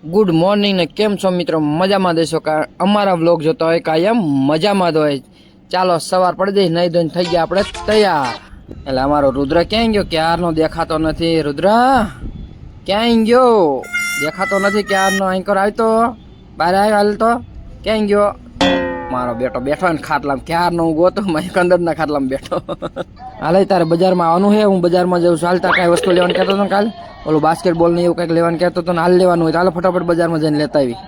Good morning ને કેમ છો મિત્રો? મજામાં દેશો કા અમારા વ્લોગ જોતા હોય કાયમ મજામાં જ હોય. ચાલો સવાર પડી જઈ, નહીં ધોઈને થઈ ગયા આપણે તૈયાર. એટલે અમારો રુદ્ર ક્યાં ગયો? ક્યારનો દેખાતો નથી. રુદ્ર ક્યાં ગયો? દેખાતો નથી ક્યારનો. એન્કર આવતો બહાર આવ્યો હાલ તો ક્યાં ગયો? મારો બેટો બેઠો ને ખાટલામાં, ક્યારનો હું ગોતો અંદરના ખાટલામાં બેઠો. હાલે તારે બજારમાં આવવાનું છે? હું બજારમાં જાઉં છું. હાલતા કાંઈ વસ્તુ લેવાનું કહેતો હતો ને કાલે, ઓલું બાસ્કેટબોલ ને એવું કંઈક લેવાનું કહેતો હતો ને, હાલ લેવાનું હોય તો હાલો ફટાફટ બજારમાં જઈને લેતા આવી.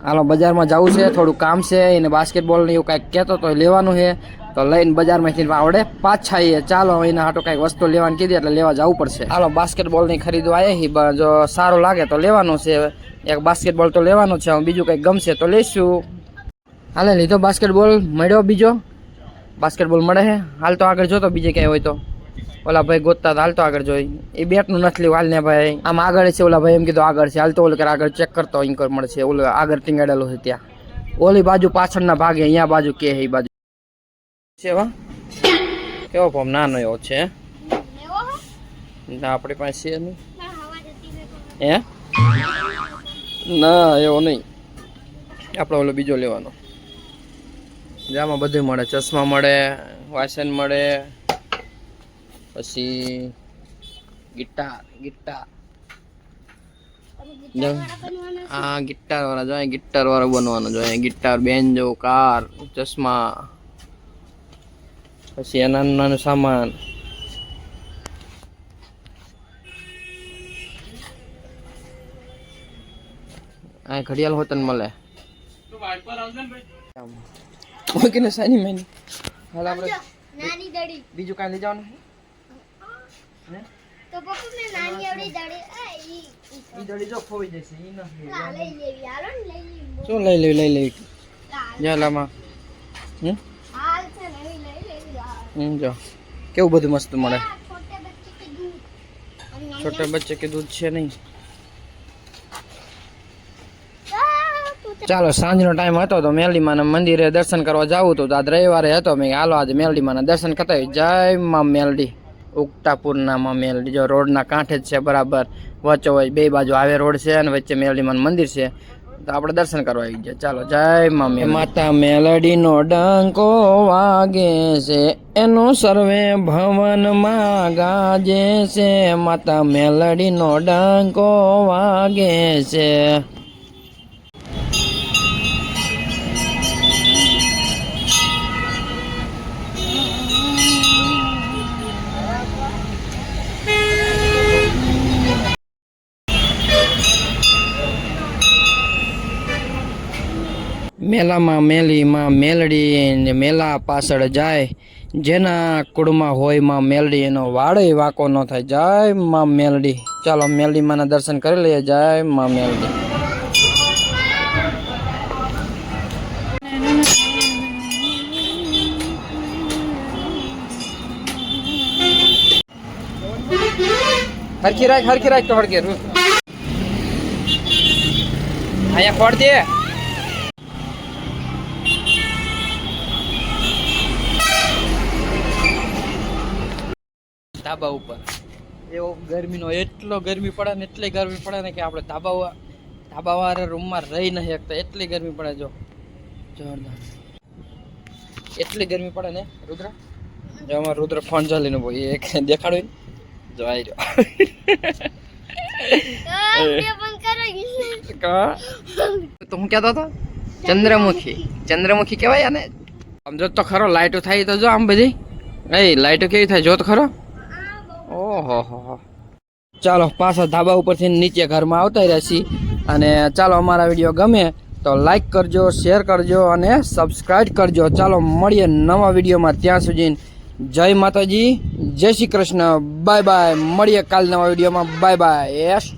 હાલો બજારમાં જવું છે, થોડું કામ છે એને. બાસ્કેટબોલ ને એવું કંઈક કહેતો તો લેવાનું છે, તો લઈને બજારમાંથી આવડે પાછા આવીએ. ચાલો એના હાટો કંઈક વસ્તુ લેવાની કીધી એટલે લેવા જવું પડશે. હાલો બાસ્કેટબોલ ની ખરીદવા આવ્યા. જો સારું લાગે તો લેવાનું છે. એક બાસ્કેટબોલ તો લેવાનું છે, બીજું કંઈક ગમશે તો લઈશું. હાલે લીધો બાસ્કેટબોલ? મળ્યો બીજો બાસ્કેટબોલ મળે છે? હાલ તો આગળ જોતો બીજે ક્યાંય હોય તો. ઓલા ભાઈ ગોતતા હાલ તો આગળ જોઈ. એ બેટનું નથી લેવું. હાલ ને ભાઈ આમ આગળ છે. ઓલા ભાઈ એમ કીધું આગળ છે. હાલ તો ઓલું આગળ ચેક કરતો ઇન્કર મળશે. ઓલું આગળ ટીંગાડેલું છે ત્યાં, ઓલી બાજુ પાછળના ભાગે. અહીંયા બાજુ કે એ બાજુ છે. વા કેવો ફોર્મ નાનો એવો છે. ના આપણી પાસે છે નહીં. હે ના એવો નહીં. આપણે ઓલો બીજો લેવાનો. જામાં બધું મળે. ચશ્મા મળે, વાસણ મળે, પછી ગિટાર હા ગિટાર વાળા જોઈએ. ગિટાર વાળા બનવાનો જોઈએ. ગિટાર, બેન્જો, કાર, ચશ્મા, પછી એના નાનું સામાન. આ ઘડિયાળ હોત ને મળે. ઓકે ને સાની મેની. હાલ આપણે નાની દડી બીજું કાંઈ લઈ જવાનું હે? તો પપ્પા મે નાની આવડી દડી ઈ દડી જો ખોઈ જશે. ઈ ન લઈ લેવી. હાલો ને લઈ લેવી. શું લઈ લેવી? જાલામાં હાલ છે ને લઈ લેવી. જો કેવું બધું મસ્ત મળે. છોટે બચ્ચે કે દૂધ છે નહીં. ચાલો સાંજનો ટાઈમ હતો તો મેલડીમાના મંદિરે દર્શન કરવા જવું હતું. આજ રવિવારે હતો. મેં હાલો આજે મેલડીમાના દર્શન કરતા. જય માં મેલડી, ઉગતાપુરના માં મેલડી. જો રોડના કાંઠે જ છે બરાબર. વચ્ચે વચ્ચે બે બાજુ આવે રોડ છે અને વચ્ચે મેલડીમાનું મંદિર છે. તો આપણે દર્શન કરવા આવી ગયા. ચાલો જય માં મેલડી. માતા મેલડીનો ડંકો વાગે છે, એનું સર્વે ભવનમાં ગાજે છે. માતા મેલડીનો ડંકો વાગે છે. મેલામાં મેલી માં મેલડી, મેલા પાછળ જાય. જેના કુળમાં હોય માં મેલડી, એનો વાળે વાંકો ન થાય. જય માં મેલડી. ચાલો મેલડી માના દર્શન કરી લઈએ. જય માં મેલડી. હરખી રાખ તો હડકે અહીંયા ખોડ દે. ધાબા ઉપર એવો ગરમીનો એટલો ગરમી પડે ને, એટલી ગરમી પડે ને કે આપણે ધાબાવાળા રૂમમાં રહી નહીં શકતા. એટલી ગરમી પડે. જો જોરદાર એટલી ગરમી પડે ને. રુદ્ર જો અમારે રુદ્ર ફોન ચાલીને બોલ એક દેખાડો જો આવી રહ્યો. તો હું કહેતો હતો ચંદ્રમુખી કહેવાય ને. આમ જો તો ખરો લાઈટો થાય તો જો આમ બધી લાઈટો કેવી થાય જો તો ખરો. ઓહો ચાલો પાછા ધાબા ઉપરથી નીચે ઘરમાં આવતા રહ્યા છીએ. અને ચાલો અમારા વિડીયો ગમે તો લાઈક કરજો, શેર કરજો અને સબસ્ક્રાઈબ કરજો. ચાલો મળીએ નવા વિડીયોમાં. ત્યાં સુધી જય માતાજી, જય શ્રી કૃષ્ણ, બાય બાય. મળીએ કાલ નવા વિડીયોમાં. Bye bye. યસ.